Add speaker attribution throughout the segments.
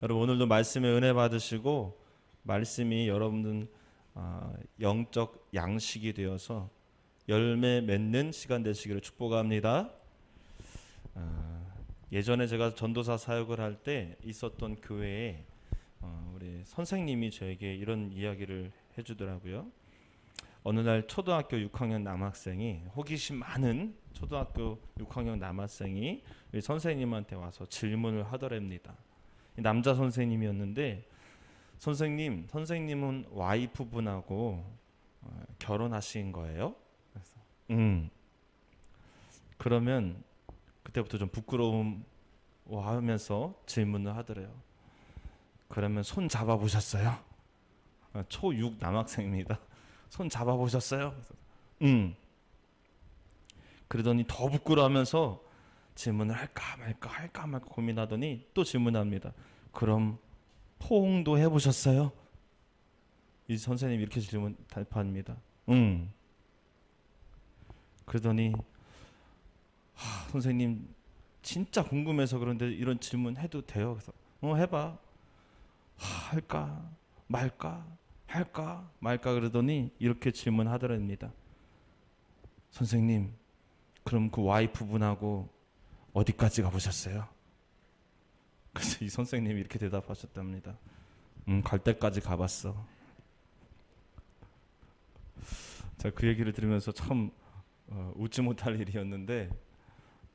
Speaker 1: 여러분 오늘도 말씀에 은혜 받으시고 말씀이 여러분들 영적 양식이 되어서 열매 맺는 시간 되시기를 축복합니다. 예전에 제가 전도사 사역을 할 때 있었던 교회에 우리 선생님이 저에게 이런 이야기를 해주더라고요. 어느 날 초등학교 6학년 남학생이 호기심 많은 초등학교 6학년 남학생이 우리 선생님한테 와서 질문을 하더랍니다. 남자 선생님이었는데 선생님은 와이프분하고 결혼하신 거예요? 그래서 그러면 그때부터 좀 부끄러움하면서 질문을 하더래요. 그러면 손 잡아보셨어요? 초6 남학생입니다. 손 잡아보셨어요? 그래서, 그러더니 더 부끄러워하면서 질문을 할까 말까 고민하더니 또 질문합니다. 그럼 포옹도 해보셨어요? 이 선생님이 이렇게 답합니다. 그러더니 선생님 진짜 궁금해서 그런데 이런 질문 해도 돼요? 그래서 해봐. 할까 말까 그러더니 이렇게 질문하더랍니다. 선생님 그럼 그 와이프분하고 어디까지 가보셨어요? 그래서 이 선생님이 이렇게 대답하셨답니다. 갈 때까지 가봤어. 제가 그 얘기를 들으면서 참 웃지 못할 일이었는데,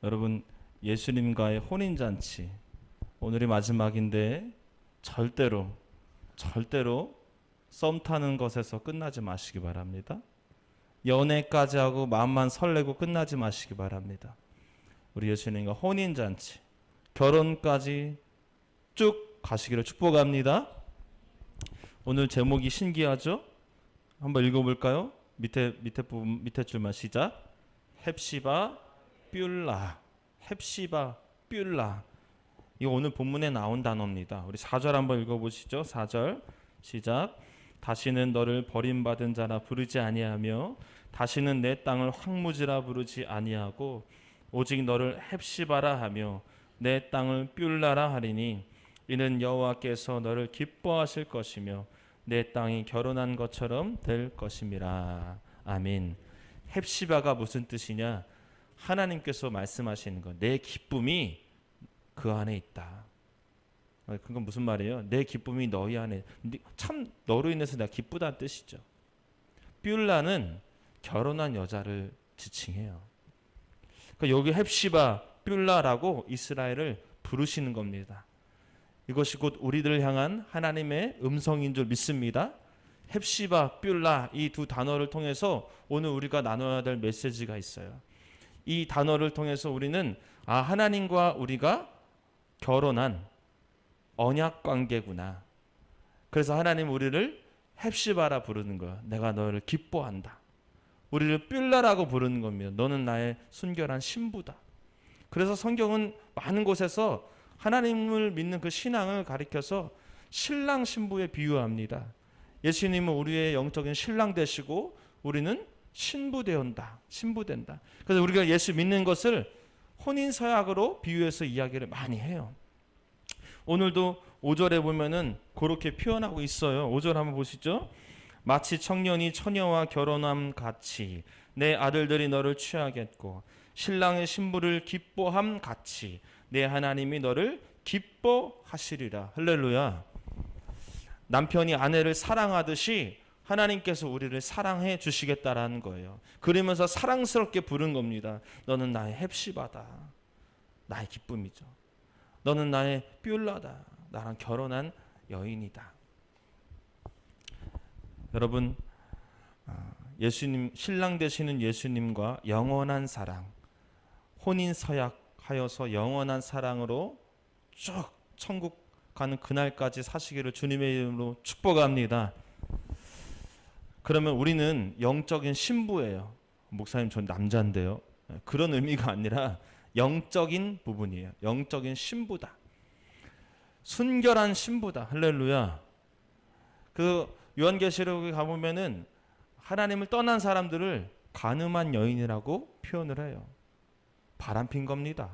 Speaker 1: 여러분 예수님과의 혼인잔치 오늘이 마지막인데 절대로 썸 타는 것에서 끝나지 마시기 바랍니다. 연애까지 하고 마음만 설레고 끝나지 마시기 바랍니다. 우리 예수님과 혼인잔치 결혼까지 쭉 가시기를 축복합니다. 오늘 제목이 신기하죠? 한번 읽어볼까요? 밑에 부분 밑에 줄만 시작. 헵시바 뷸라. 헵시바 뷸라. 이거 오늘 본문에 나온 단어입니다. 우리 4절 한번 읽어보시죠. 4절 시작. 다시는 너를 버림받은 자라 부르지 아니하며 다시는 내 땅을 황무지라 부르지 아니하고 오직 너를 헵시바라 하며 내 땅을 뷸라라 하리니 이는 여호와께서 너를 기뻐하실 것이며 내 땅이 결혼한 것처럼 될 것임이라. 아멘. 헵시바가 무슨 뜻이냐? 하나님께서 말씀하시는 것. 내 기쁨이 그 안에 있다. 그건 무슨 말이에요? 내 기쁨이 너희 안에. 참 너로 인해서 내가 기쁘다는 뜻이죠. 뷸라는 결혼한 여자를 지칭해요. 그러니까 여기 헵시바 뷸라라고 이스라엘을 부르시는 겁니다. 이것이 곧 우리들을 향한 하나님의 음성인 줄 믿습니다. 헵시바 뷸라 이 두 단어를 통해서 오늘 우리가 나눠야 될 메시지가 있어요. 이 단어를 통해서 우리는 하나님과 우리가 결혼한 언약 관계구나. 그래서 하나님 우리를 헵시바라 부르는 거야. 내가 너를 기뻐한다. 우리를 뷸라라고 부르는 겁니다. 너는 나의 순결한 신부다. 그래서 성경은 많은 곳에서 하나님을 믿는 그 신앙을 가리켜서 신랑 신부에 비유합니다. 예수님은 우리의 영적인 신랑 되시고 우리는 신부 되온다. 신부된다. 그래서 우리가 예수 믿는 것을 혼인 서약으로 비유해서 이야기를 많이 해요. 오늘도 5절에 보면은 그렇게 표현하고 있어요. 5절 한번 보시죠. 마치 청년이 처녀와 결혼함 같이 내 아들들이 너를 취하겠고 신랑의 신부를 기뻐함 같이 내 하나님이 너를 기뻐하시리라. 할렐루야. 남편이 아내를 사랑하듯이 하나님께서 우리를 사랑해 주시겠다라는 거예요. 그러면서 사랑스럽게 부른 겁니다. 너는 나의 헵시바다. 나의 기쁨이죠. 너는 나의 뷸라다. 나랑 결혼한 여인이다. 여러분 예수님 신랑 되시는 예수님과 영원한 사랑 혼인 서약하여서 영원한 사랑으로 쭉 천국 가는 그날까지 사시기를 주님의 이름으로 축복합니다. 그러면 우리는 영적인 신부예요. 목사님 전 남자인데요. 그런 의미가 아니라 영적인 부분이에요. 영적인 신부다. 순결한 신부다. 할렐루야. 그 요한계시록에 가보면은 하나님을 떠난 사람들을 간음한 여인이라고 표현을 해요. 바람핀 겁니다.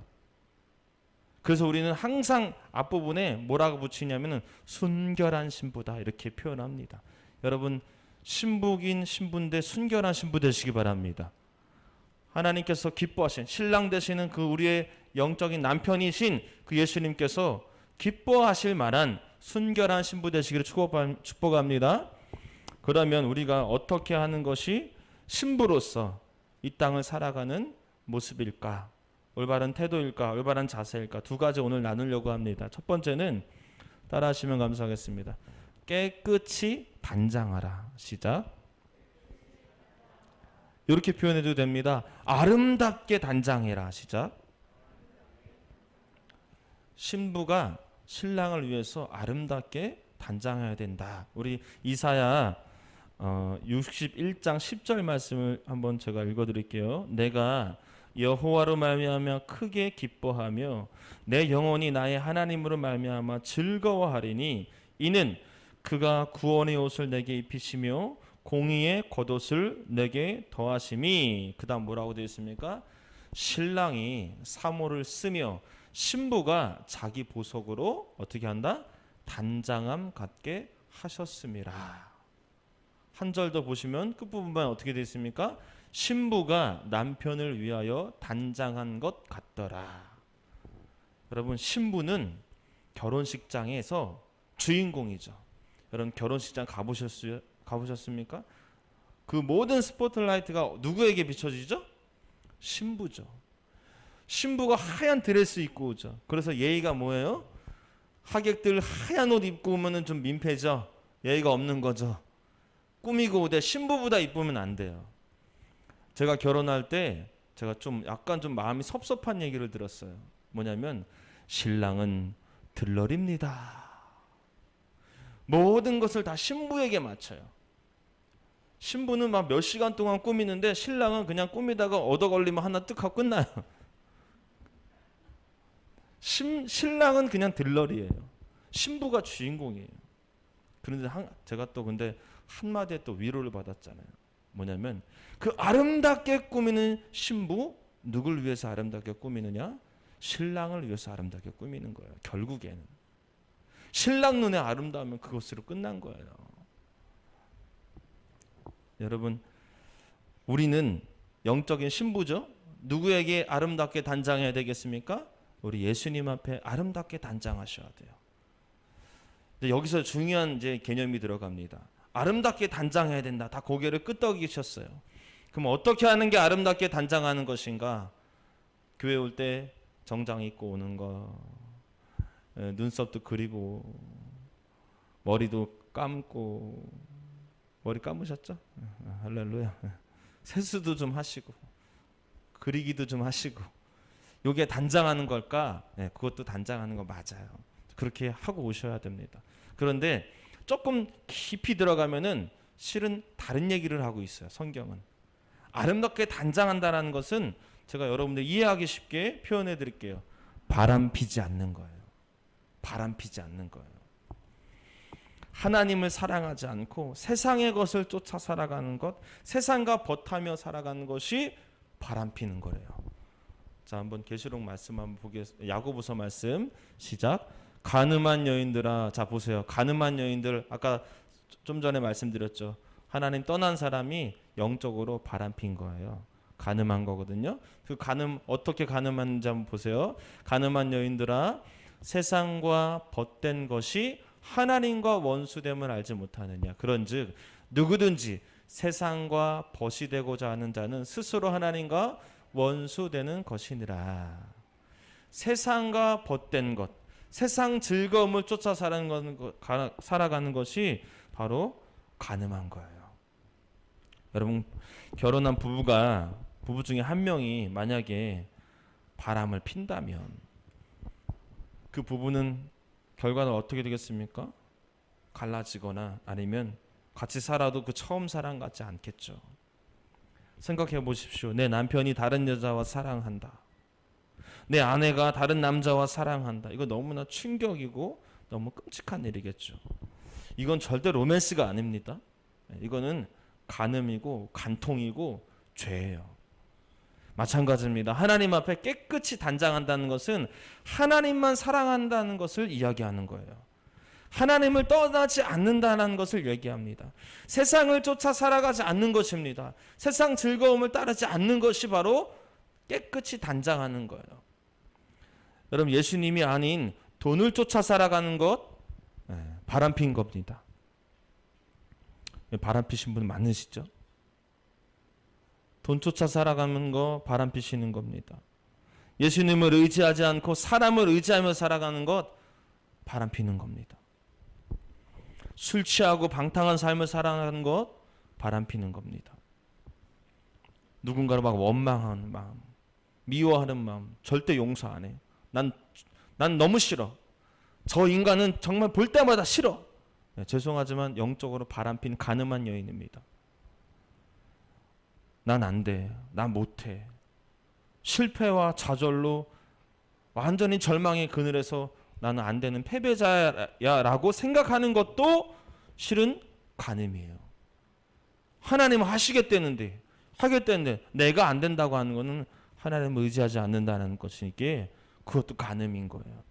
Speaker 1: 그래서 우리는 항상 앞부분에 뭐라고 붙이냐면은 순결한 신부다 이렇게 표현합니다. 여러분 신부긴 신부인데 순결한 신부 되시기 바랍니다. 하나님께서 기뻐하신 신랑 되시는 그 우리의 영적인 남편이신 그 예수님께서 기뻐하실 만한 순결한 신부 되시기를 축복합니다. 그러면 우리가 어떻게 하는 것이 신부로서 이 땅을 살아가는 모습일까? 올바른 태도일까? 올바른 자세일까? 두 가지 오늘 나누려고 합니다. 첫 번째는 따라하시면 감사하겠습니다. 깨끗이 단장하라. 시작. 이렇게 표현해도 됩니다. 아름답게 단장해라. 시작. 신부가 신랑을 위해서 아름답게 단장해야 된다. 우리 이사야 61장 10절 말씀을 한번 제가 읽어드릴게요. 내가 여호와로 말미암아 크게 기뻐하며 내 영혼이 나의 하나님으로 말미암아 즐거워하리니 이는 그가 구원의 옷을 내게 입히시며 공의의 겉옷을 내게 더하심이. 그 다음 뭐라고 되어 있습니까? 신랑이 사모를 쓰며 신부가 자기 보석으로 어떻게 한다? 단장함 갖게 하셨음이라. 한 절 더 보시면 끝부분만 어떻게 되어 있습니까? 신부가 남편을 위하여 단장한 것 같더라. 여러분 신부는 결혼식장에서 주인공이죠. 여러분 결혼식장 가보셨습니까? 그 모든 스포트라이트가 누구에게 비춰지죠? 신부죠. 신부가 하얀 드레스 입고 오죠. 그래서 예의가 뭐예요? 하객들 하얀 옷 입고 오면은 좀 민폐죠. 예의가 없는 거죠. 꾸미고 오되 신부보다 이쁘면 안 돼요. 제가 결혼할 때 제가 좀 약간 좀 마음이 섭섭한 얘기를 들었어요. 뭐냐면 신랑은 들러리입니다. 모든 것을 다 신부에게 맞춰요. 신부는 막 몇 시간 동안 꾸미는데 신랑은 그냥 꾸미다가 얻어 걸리면 하나 뜩 하고 끝나요. 신랑은 그냥 들러리예요. 신부가 주인공이에요. 그런데 제가 또 근데 한마디에 또 위로를 받았잖아요. 뭐냐면 그 아름답게 꾸미는 신부, 누굴 위해서 아름답게 꾸미느냐? 신랑을 위해서 아름답게 꾸미는 거예요. 결국에는 신랑 눈에 아름다우면 그것으로 끝난 거예요. 여러분 우리는 영적인 신부죠. 누구에게 아름답게 단장해야 되겠습니까? 우리 예수님 앞에 아름답게 단장하셔야 돼요. 여기서 중요한 이제 개념이 들어갑니다. 아름답게 단장해야 된다. 다 고개를 끄덕이셨어요. 그럼 어떻게 하는 게 아름답게 단장하는 것인가? 교회 올 때 정장 입고 오는 거, 눈썹도 그리고 머리도 감고. 머리 감으셨죠? 할렐루야. 세수도 좀 하시고 그리기도 좀 하시고. 요게 단장하는 걸까? 네, 그것도 단장하는 거 맞아요. 그렇게 하고 오셔야 됩니다. 그런데 조금 깊이 들어가면은 실은 다른 얘기를 하고 있어요. 성경은 아름답게 단장한다라는 것은 제가 여러분들 이해하기 쉽게 표현해 드릴게요. 바람 피지 않는 거예요. 바람 피지 않는 거예요. 하나님을 사랑하지 않고 세상의 것을 쫓아 살아가는 것, 세상과 벗하며 살아가는 것이 바람 피는 거예요. 자, 한번 계시록 말씀 한번 보겠습니다. 야고보서 말씀 시작. 가늠한 여인들아, 자 보세요. 가늠한 여인들, 아까 좀 전에 말씀드렸죠. 하나님 떠난 사람이 영적으로 바람핀 거예요. 가늠한 거거든요. 그 가늠 어떻게 가늠하는지 한번 보세요. 가늠한 여인들아, 세상과 벗된 것이 하나님과 원수됨을 알지 못하느냐. 그런즉 누구든지 세상과 벗이 되고자 하는 자는 스스로 하나님과 원수되는 것이니라. 세상과 벗된 것, 세상 즐거움을 쫓아 살아가는 것이 바로 가늠한 거예요. 여러분 결혼한 부부 중에 한 명이 만약에 바람을 핀다면 그 부부는 결과는 어떻게 되겠습니까? 갈라지거나 아니면 같이 살아도 그 처음 사랑 같지 않겠죠. 생각해 보십시오. 내 남편이 다른 여자와 사랑한다. 내 아내가 다른 남자와 사랑한다. 이거 너무나 충격이고 너무 끔찍한 일이겠죠. 이건 절대 로맨스가 아닙니다. 이거는 간음이고 간통이고 죄예요. 마찬가지입니다. 하나님 앞에 깨끗이 단장한다는 것은 하나님만 사랑한다는 것을 이야기하는 거예요. 하나님을 떠나지 않는다는 것을 얘기합니다. 세상을 쫓아 살아가지 않는 것입니다. 세상 즐거움을 따르지 않는 것이 바로 깨끗이 단장하는 거예요. 여러분, 예수님이 아닌 돈을 쫓아 살아가는 것 바람핀 겁니다. 바람피신 분 많으시죠? 돈 쫓아 살아가는 거 바람피시는 겁니다. 예수님을 의지하지 않고 사람을 의지하며 살아가는 것 바람피는 겁니다. 술 취하고 방탕한 삶을 살아가는 것 바람피는 겁니다. 누군가를 막 원망하는 마음, 미워하는 마음 절대 용서 안 해. 난 너무 싫어. 저 인간은 정말 볼 때마다 싫어. 죄송하지만 영적으로 바람핀 간음한 여인입니다. 난 안 돼. 난 못해. 실패와 좌절로 완전히 절망의 그늘에서 나는 안 되는 패배자야라고 생각하는 것도 실은 간음이에요. 하나님은 하시겠다는데 내가 안 된다고 하는 것은 하나님을 의지하지 않는다는 것이기에 그것도 간음인 거예요.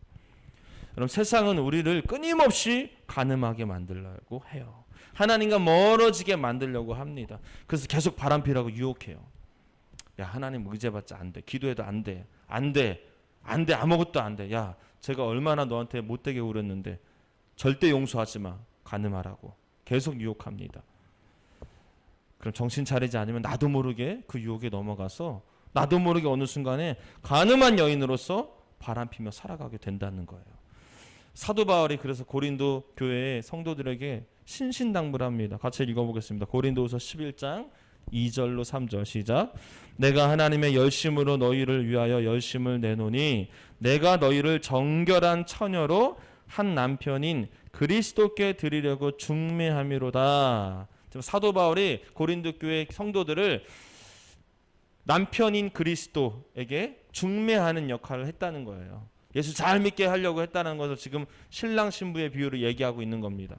Speaker 1: 여러분, 세상은 우리를 끊임없이 간음하게 만들려고 해요. 하나님과 멀어지게 만들려고 합니다. 그래서 계속 바람피라고 유혹해요. 야, 하나님 의지해봤자 안 돼. 기도해도 안 돼. 안 돼. 아무것도 안 돼. 야, 제가 얼마나 너한테 못되게 울었는데 절대 용서하지 마. 간음하라고 계속 유혹합니다. 그럼 정신 차리지 않으면 나도 모르게 그 유혹에 넘어가서 나도 모르게 어느 순간에 간음한 여인으로서 바람피며 살아가게 된다는 거예요. 사도 바울이 그래서 고린도 교회의 성도들에게 신신당부합니다. 같이 읽어보겠습니다. 고린도후서 11장 2절로 3절 시작. 내가 하나님의 열심으로 너희를 위하여 열심을 내노니 내가 너희를 정결한 처녀로 한 남편인 그리스도께 드리려고 중매함이로다. 사도 바울이 고린도 교회 성도들을 남편인 그리스도에게 중매하는 역할을 했다는 거예요. 예수 잘 믿게 하려고 했다는 것을 지금 신랑 신부의 비유를 얘기하고 있는 겁니다.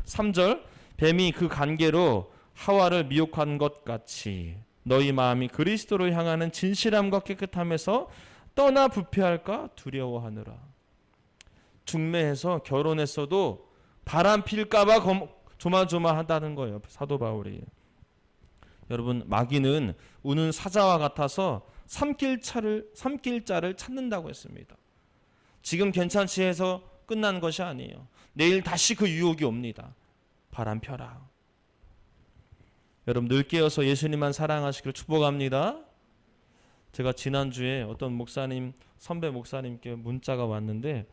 Speaker 1: 3절 뱀이 그 관계로 하와를 미혹한 것 같이 너희 마음이 그리스도를 향하는 진실함과 깨끗함에서 떠나 부패할까 두려워하느라. 중매해서 결혼했어도 바람 필까 봐 조마조마하다는 거예요. 사도 바울이. 여러분, 마귀는 우는 사자와 같아서 삼킬 자를 찾는다고 했습니다. 지금 괜찮지 해서 끝난 것이 아니에요. 내일 다시 그 유혹이 옵니다. 바람 펴라. 여러분, 늘 깨어서 예수님만 사랑하시길 축복합니다. 제가 지난주에 어떤 목사님, 선배 목사님께 문자가 왔는데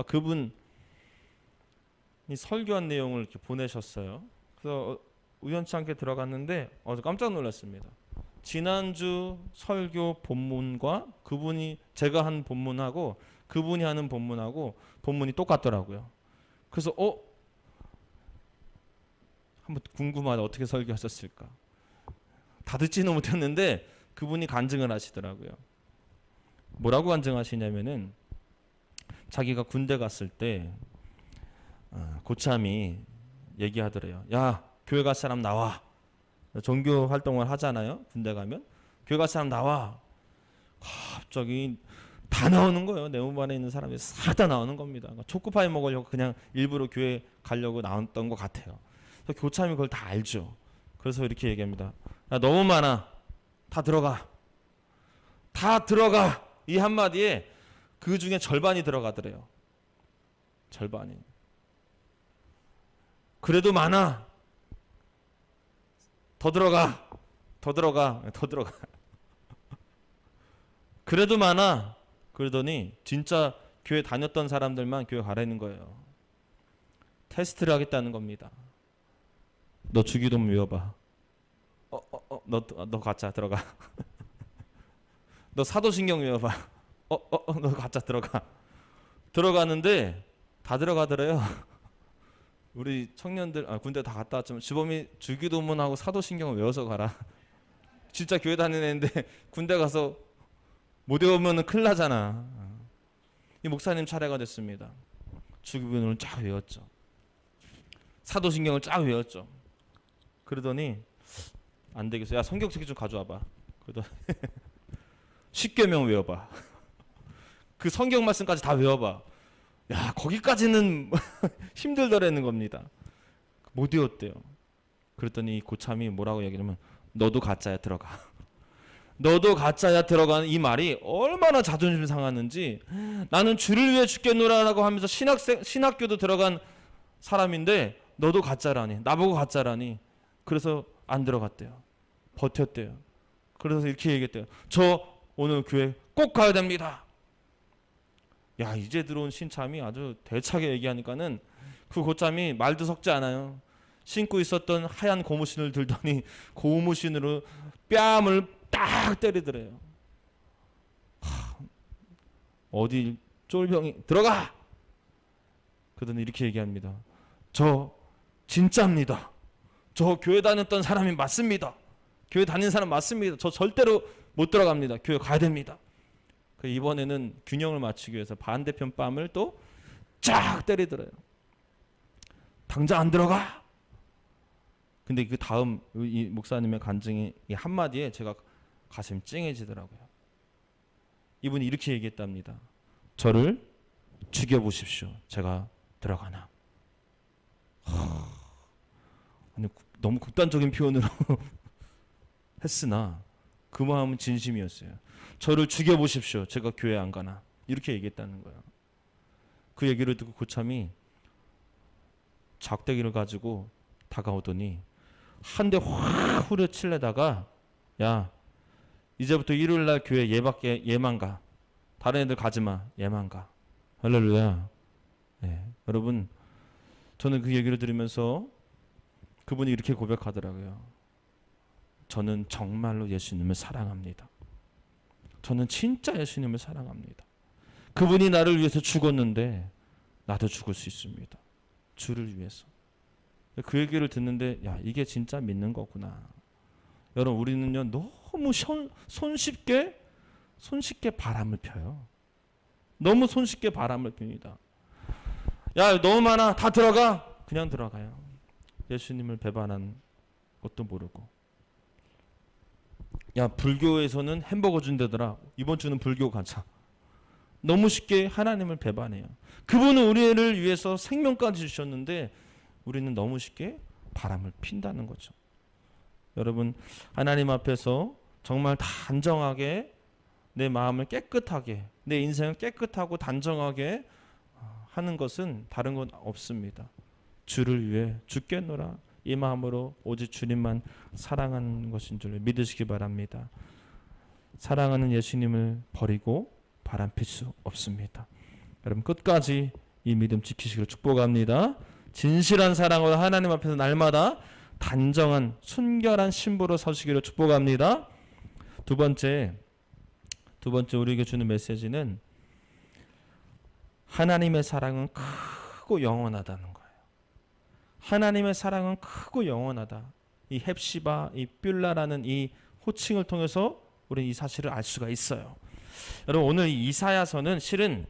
Speaker 1: 그분이 설교한 내용을 이렇게 보내셨어요. 그래서 우연치 않게 들어갔는데 깜짝 놀랐습니다. 지난주 설교 본문과 그분이 제가 한 본문하고 그분이 하는 본문하고 본문이 똑같더라고요. 그래서 한번 궁금하다. 어떻게 설교하셨을까? 다 듣지는 못했는데 그분이 간증을 하시더라고요. 뭐라고 간증하시냐면은 자기가 군대 갔을 때 고참이 얘기하더래요. 야, 교회 갈 사람 나와. 종교 활동을 하잖아요. 군대 가면 교회 갈 사람 나와. 갑자기 다 나오는 거예요. 내 몸 안에 있는 사람이 싹 다 나오는 겁니다. 초코파이 먹으려고 그냥 일부러 교회 가려고 나왔던 것 같아요. 그래서 고참이 그걸 다 알죠. 그래서 이렇게 얘기합니다. 야, 너무 많아. 다 들어가. 다 들어가. 이 한마디에 그 중에 절반이 들어가더래요. 절반이. 그래도 많아. 더 들어가. 더 들어가. 더 들어가. 그래도 많아. 그러더니 진짜 교회 다녔던 사람들만 교회 가라는 거예요. 테스트를 하겠다는 겁니다. 너 주기도문 외워봐. 너 가짜 들어가. 너 사도신경 외워봐. 너 가짜 들어가. 들어가는데 다 들어가더래요. 우리 청년들 군대 다 갔다 왔지만 주범이 주기도문하고 사도신경을 외워서 가라. 진짜 교회 다니는 애인데 군대 가서 못 외우면 큰일 나잖아. 이 목사님 차례가 됐습니다. 주기도문을 쫙 외웠죠. 사도신경을 쫙 외웠죠. 그러더니 안 되겠어. 야, 성경책 좀 가져와봐. 그러더니 십계명 외워봐. 그 성경 말씀까지 다 외워봐. 야, 거기까지는 힘들더라는 겁니다. 못 외웠대요. 그랬더니 이 고참이 뭐라고 얘기하냐면 너도 가짜야 들어가. 너도 가짜야 들어가는 이 말이 얼마나 자존심 상하는지. 나는 주를 위해 죽겠노라라고 하면서 신학교도 들어간 사람인데 너도 가짜라니, 나보고 가짜라니. 그래서 안 들어갔대요. 버텼대요. 그래서 이렇게 얘기했대요. 저 오늘 교회 꼭 가야 됩니다. 야, 이제 들어온 신참이 아주 대차게 얘기하니까는 그 고참이 말도 섞지 않아요. 신고 있었던 하얀 고무신을 들더니 고무신으로 뺨을 딱 때리더래요. 어디 쫄병이 들어가! 그러더니 이렇게 얘기합니다. 저 진짜입니다. 저 교회 다녔던 사람이 맞습니다. 교회 다니는 사람 맞습니다. 저 절대로 못 들어갑니다. 교회 가야 됩니다. 이번에는 균형을 맞추기 위해서 반대편 뺨을 또 쫙 때리더래요. 당장 안 들어가! 근데 그 다음 이 목사님의 간증이 이 한마디에 제가 가슴이 찡해지더라고요. 이분이 이렇게 얘기했답니다. 저를 죽여보십시오. 제가 들어가나. 아니, 너무 극단적인 표현으로 했으나 그 마음은 진심이었어요. 저를 죽여보십시오. 제가 교회 안 가나. 이렇게 얘기했다는 거예요. 그 얘기를 듣고 고참이 작대기를 가지고 다가오더니 한 대 확 후려치려다가 야, 이제부터 일요일날 교회 얘만 가. 다른 애들 가지 마. 얘만 가. 할렐루야. 네, 여러분, 저는 그 얘기를 들으면서 그분이 이렇게 고백하더라고요. 저는 정말로 예수님을 사랑합니다. 저는 진짜 예수님을 사랑합니다. 그분이 나를 위해서 죽었는데 나도 죽을 수 있습니다. 주를 위해서. 그 얘기를 듣는데 야, 이게 진짜 믿는 거구나. 여러분, 우리는요 너무 손쉽게 바람을 펴요. 너무 손쉽게 바람을 핍니다. 야, 너무 많아. 다 들어가. 그냥 들어가요. 예수님을 배반한 것도 모르고. 야, 불교에서는 햄버거 준다더라. 이번 주는 불교 가자. 너무 쉽게 하나님을 배반해요. 그분은 우리를 위해서 생명까지 주셨는데 우리는 너무 쉽게 바람을 핀다는 거죠. 여러분, 하나님 앞에서 정말 단정하게 내 마음을 깨끗하게, 내 인생을 깨끗하고 단정하게 하는 것은 다른 건 없습니다. 주를 위해 죽겠노라 이 마음으로 오직 주님만 사랑하는 것인 줄 믿으시기 바랍니다. 사랑하는 예수님을 버리고 바람필 수 없습니다. 여러분, 끝까지 이 믿음 지키시기를 축복합니다. 진실한 사랑으로 하나님 앞에서 날마다 단정한 순결한 신부로 서시기를 축복합니다. 두 번째 우리에게 주는 메시지는 하나님의 사랑은 크고 영원하다는 거예요. 하나님의 사랑은 크고 영원하다. 이 헵시바, 이 뷸라라는 이 호칭을 통해서 우리는 이 사실을 알 수가 있어요. 여러분, 오늘 이 이사야서는 실은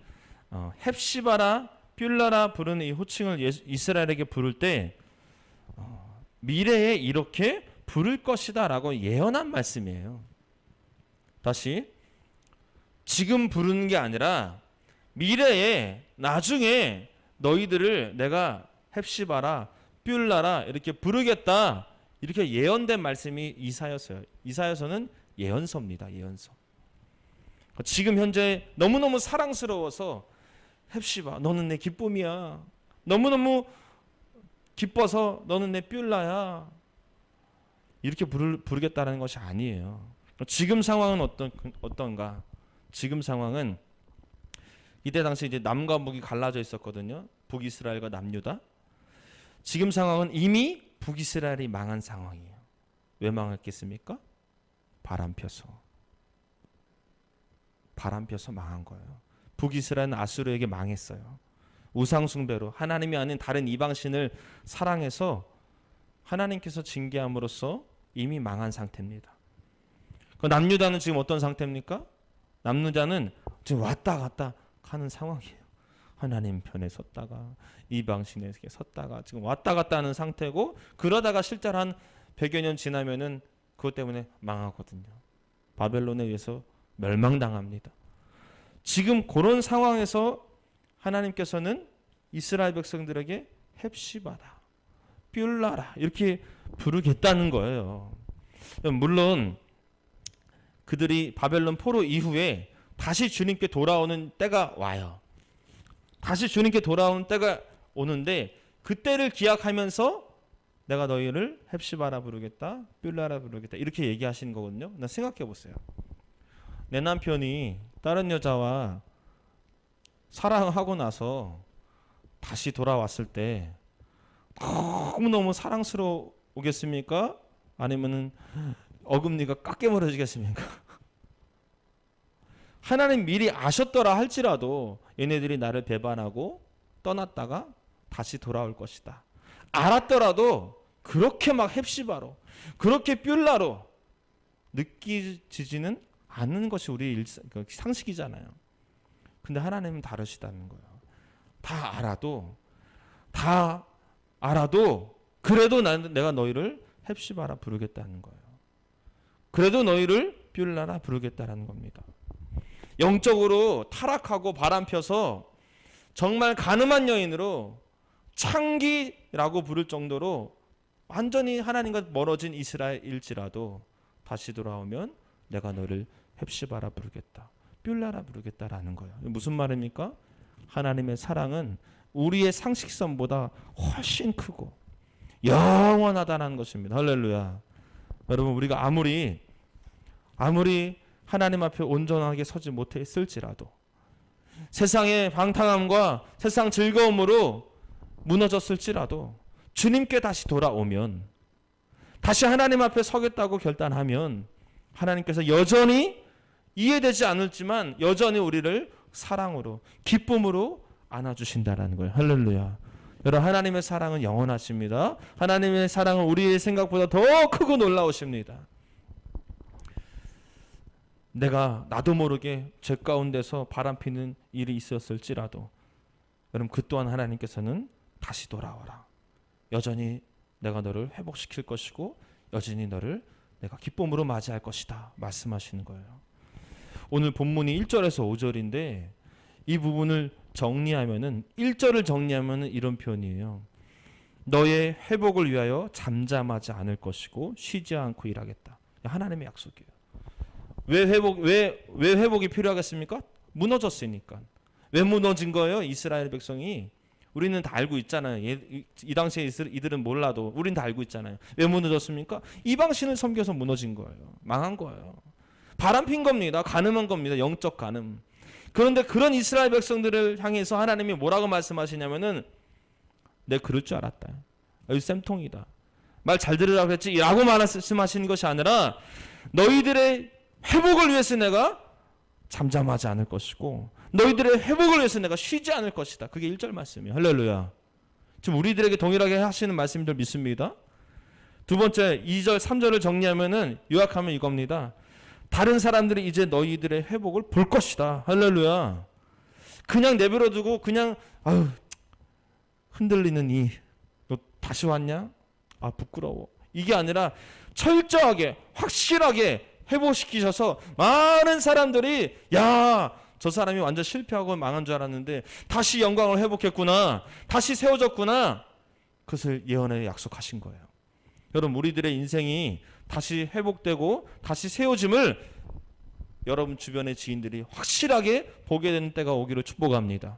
Speaker 1: 헵시바라 뷸라라 부르는 이 호칭을 이스라엘에게 부를 때 미래에 이렇게 부를 것이다 라고 예언한 말씀이에요. 다시, 지금 부르는 게 아니라 미래에 나중에 너희들을 내가 헵시바라 뷸라라 이렇게 부르겠다, 이렇게 예언된 말씀이 이사야서예요. 이사야서는 예언서입니다. 예언서. 지금 현재 너무너무 사랑스러워서 헵시바, 너는 내 기쁨이야. 너무너무 기뻐서 너는 내 뷸라야. 이렇게 부르겠다는 것이 아니에요. 지금 상황은 어떤가? 지금 상황은 이때 당시 이제 남과 북이 갈라져 있었거든요. 북이스라엘과 남유다. 지금 상황은 이미 북이스라엘이 망한 상황이에요. 왜 망했겠습니까? 바람 펴서 망한 거예요. 북이스라엘은 아수르에게 망했어요. 우상숭배로 하나님이 아닌 다른 이방신을 사랑해서 하나님께서 징계함으로써 이미 망한 상태입니다. 그 남유다는 지금 어떤 상태입니까? 남유다는 지금 왔다 갔다 하는 상황이에요. 하나님 편에 섰다가 이방신에게 섰다가 지금 왔다 갔다 하는 상태고, 그러다가 실제로 한 100여 년 지나면은 그것 때문에 망하거든요. 바벨론에 의해서 멸망당합니다. 지금 그런 상황에서 하나님께서는 이스라엘 백성들에게 헵시바라, 뷸라라 이렇게 부르겠다는 거예요. 물론 그들이 바벨론 포로 이후에 다시 주님께 돌아오는 때가 와요. 다시 주님께 돌아오는 때가 오는데 그때를 기약하면서 내가 너희를 헵시바라 부르겠다, 뷸라라 부르겠다 이렇게 얘기하시는 거거든요. 나 생각해 보세요. 내 남편이 다른 여자와 사랑하고 나서 다시 돌아왔을 때 너무너무 사랑스러우겠습니까? 아니면은 어금니가 깎여물어지겠습니까? 하나님 미리 아셨더라 할지라도 얘네들이 나를 배반하고 떠났다가 다시 돌아올 것이다. 알았더라도 그렇게 막 헵시바로 그렇게 뷸라로 느끼지는 않는 것이 우리 상식이잖아요. 근데 하나님은 다르시다는 거예요. 다 알아도 그래도 내가 너희를 헵시바라 부르겠다는 거예요. 그래도 너희를 뷸라라 부르겠다라는 겁니다. 영적으로 타락하고 바람펴서 정말 가늠한 여인으로 창기라고 부를 정도로 완전히 하나님과 멀어진 이스라엘일지라도 다시 돌아오면 내가 너를 헵시바라 부르겠다, 뷸라라 부르겠다라는 거예요. 무슨 말입니까? 하나님의 사랑은 우리의 상식선보다 훨씬 크고 영원하다는 것입니다. 할렐루야. 여러분 우리가 아무리 하나님 앞에 온전하게 서지 못했을지라도 세상의 방탕함과 세상 즐거움으로 무너졌을지라도 주님께 다시 돌아오면 다시 하나님 앞에 서겠다고 결단하면 하나님께서 여전히 이해되지 않을지만 여전히 우리를 사랑으로 기쁨으로 안아주신다라는 거예요. 할렐루야. 여러분 하나님의 사랑은 영원하십니다. 하나님의 사랑은 우리의 생각보다 더 크고 놀라우십니다. 내가 나도 모르게 죄 가운데서 바람피는 일이 있었을지라도 여러분 그 또한 하나님께서는 다시 돌아와라. 여전히 내가 너를 회복시킬 것이고 여전히 너를 내가 기쁨으로 맞이할 것이다 말씀하시는 거예요. 오늘 본문이 1절에서 5절인데 이 부분을 정리하면은 1절을 정리하면은 이런 표현이에요. 너의 회복을 위하여 잠잠하지 않을 것이고 쉬지 않고 일하겠다. 하나님의 약속이에요. 왜 회복이 필요하겠습니까? 무너졌으니까. 왜 무너진 거예요? 이스라엘 백성이. 우리는 다 알고 있잖아요. 이 당시에 이들은 몰라도 우리는 다 알고 있잖아요. 왜 무너졌습니까? 이방신을 섬겨서 무너진 거예요. 망한 거예요. 바람핀 겁니다. 가늠한 겁니다. 영적 가늠. 그런데 그런 이스라엘 백성들을 향해서 하나님이 뭐라고 말씀하시냐면은 내 그럴 줄 알았다. 여기 쌤통이다. 말 잘 들으라고 했지 라고 말씀하시는 것이 아니라 너희들의 회복을 위해서 내가 잠잠하지 않을 것이고 너희들의 회복을 위해서 내가 쉬지 않을 것이다. 그게 1절 말씀이에요. 할렐루야. 지금 우리들에게 동일하게 하시는 말씀인 줄 믿습니다. 두 번째 2절 3절을 정리하면은 요약하면 이겁니다. 다른 사람들이 이제 너희들의 회복을 볼 것이다. 할렐루야. 그냥 내버려두고 그냥 흔들리는 너 다시 왔냐? 부끄러워. 이게 아니라 철저하게 확실하게 회복시키셔서 많은 사람들이 저 사람이 완전 실패하고 망한 줄 알았는데 다시 영광을 회복했구나. 다시 세워졌구나. 그것을 예언에 약속하신 거예요. 여러분 우리들의 인생이 다시 회복되고 다시 세워짐을 여러분 주변의 지인들이 확실하게 보게 되는 때가 오기를 축복합니다.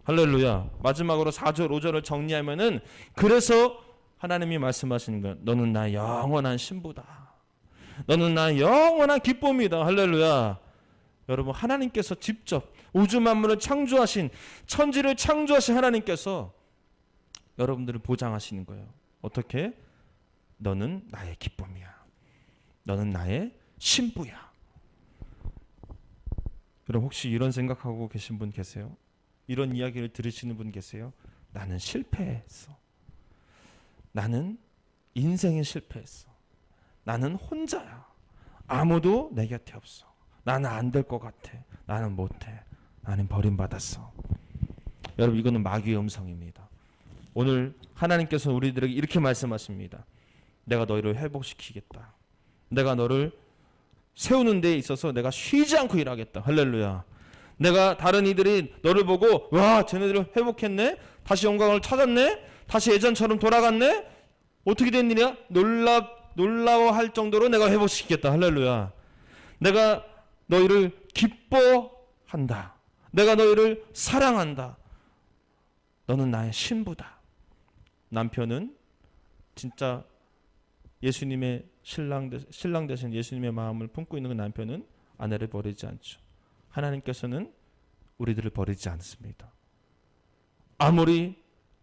Speaker 1: 할렐루야. 마지막으로 4절 5절을 정리하면은 그래서 하나님이 말씀하시는 거예요. 너는 나의 영원한 신부다. 너는 나의 영원한 기쁨이다. 할렐루야. 여러분 하나님께서 직접 우주 만물을 창조하신 천지를 창조하신 하나님께서 여러분들을 보장하시는 거예요. 어떻게? 너는 나의 기쁨이야. 너는 나의 신부야. 여러분 혹시 이런 생각하고 계신 분 계세요? 이런 이야기를 들으시는 분 계세요? 나는 실패했어. 나는 인생에 실패했어. 나는 혼자야. 아무도 내 곁에 없어. 나는 안 될 것 같아. 나는 못해. 나는 버림받았어. 여러분 이거는 마귀의 음성입니다. 오늘 하나님께서 우리들에게 이렇게 말씀하십니다. 내가 너희를 회복시키겠다. 내가 너를 세우는 데 있어서 내가 쉬지 않고 일하겠다. 할렐루야. 내가 다른 이들이 너를 보고 와 쟤네들 회복했네, 다시 영광을 찾았네, 다시 예전처럼 돌아갔네, 어떻게 된 일이야? 놀라워할 정도로 내가 회복시키겠다. 할렐루야. 내가 너희를 기뻐한다. 내가 너희를 사랑한다. 너는 나의 신부다. 남편은 진짜 예수님의 신랑 되신 예수님의 마음을 품고 있는 그 남편은 아내를 버리지 않죠. 하나님께서는 우리들을 버리지 않습니다. 아무리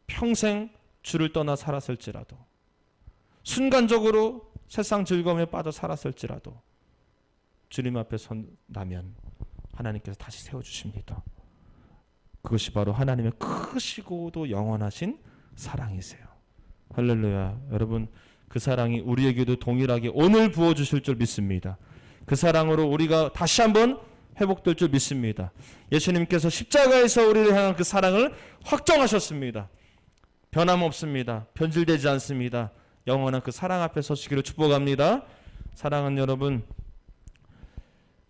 Speaker 1: 평생 주를 떠나 살았을지라도, 순간적으로 세상 즐거움에 빠져 살았을지라도 주님 앞에 선다면 하나님께서 다시 세워주십니다. 그것이 바로 하나님의 크시고도 영원하신 사랑이세요. 할렐루야. 여러분, 그 사랑이 우리에게도 동일하게 오늘 부어주실 줄 믿습니다. 그 사랑으로 우리가 다시 한번 회복될 줄 믿습니다. 예수님께서 십자가에서 우리를 향한 그 사랑을 확정하셨습니다. 변함없습니다. 변질되지 않습니다. 영원한 그 사랑 앞에 서시기를 축복합니다. 사랑하는 여러분,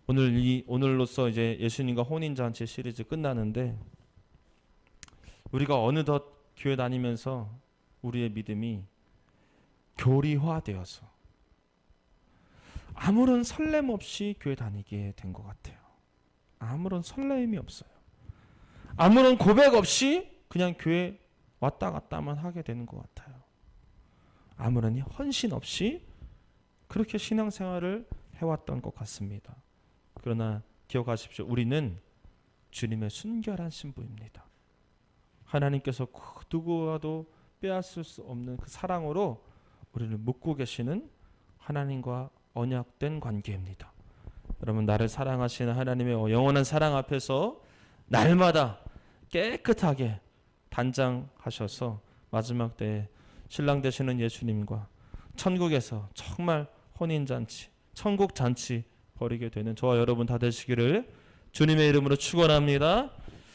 Speaker 1: 오늘로써 이제 예수님과 혼인잔치 시리즈 끝나는데, 우리가 어느덧 교회 다니면서 우리의 믿음이 교리화되어서 아무런 설렘 없이 교회 다니게 된 것 같아요. 아무런 설렘이 없어요. 아무런 고백 없이 그냥 교회 왔다 갔다만 하게 되는 것 같아요. 아무런 헌신 없이 그렇게 신앙생활을 해왔던 것 같습니다. 그러나 기억하십시오. 우리는 주님의 순결한 신부입니다. 하나님께서 누구와도 빼앗을 수 없는 그 사랑으로 우리를 묶고 계시는 하나님과 언약된 관계입니다. 여러분, 나를 사랑하시는 하나님의 영원한 사랑 앞에서 날마다 깨끗하게 단장하셔서 마지막 때에 신랑 되시는 예수님과 천국에서 정말 혼인잔치, 천국잔치 벌이게 되는 저와 여러분 다 되시기를 주님의 이름으로 축원합니다.